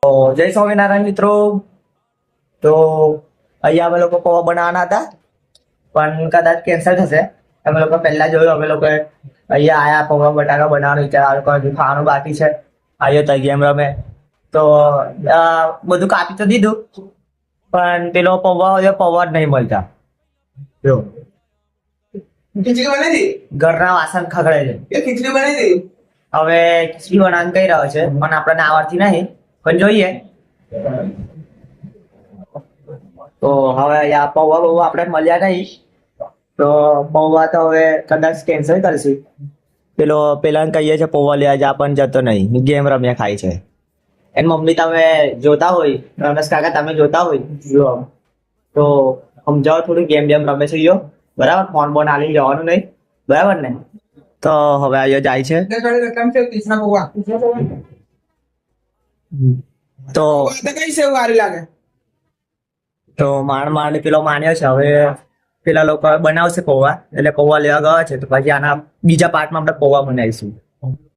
તો જય સ્વામિનારાયણ મિત્રો. તો અહીંયા અમે લોકો પૌવા બનાવવાના હતા પણ કદાચ કેન્સલ થશે. અમે લોકો પહેલા જોયું, અમે લોકો અહીંયા આયા પૌવા બટાકા બનાવવાનો વિચાર આવ્યો, હજુ ખાવાનું બાકી છે. આવ્યો તો ગેમ રમે તો બધું કાપી તો દીધું પણ પેલો પૌવા જ નહીં મળતા. જો ખીચડી બનાવી દી. ઘરના વાસણ ખગડે છે. એ ખીચડી બનાવી દી. હવે ખીચડી બનાવવાનું કહી રહ્યો છે પણ આપણને આવડતી નહીં, પણ જોઈએ. તો હવે આ પૌવા બહુ આપણે મળ્યા નહીં, તો પૌવા તો હવે કદાચ કેન્સલ કરશું. પેલા કહીએ છે પૌવા લેવા જા પણ જતો નહીં, ગેમ રમ્યા ખાય છે. એની મમ્મી તમે જોતા હોય, રમેશ કાકા તમે જોતા હોય જો તો સમજાવો થોડું, ગેમ રમે છે યો બરાબર, ફોન બોન આલી જવાનું નહીં બરાબર ને. તો હવે આયો જાય છે. 10 છે 30 ના પૌવા. તો કઈ સેવ સારી લાગે? તો માંડ પેલો માન્યો છે. હવે પેલા લોકો બનાવશે પૌવા, એટલે પૌવા લેવા ગયા છે. તો પછી આના બીજા પાર્ટમાં આપણે પૌવા બનાવીશું.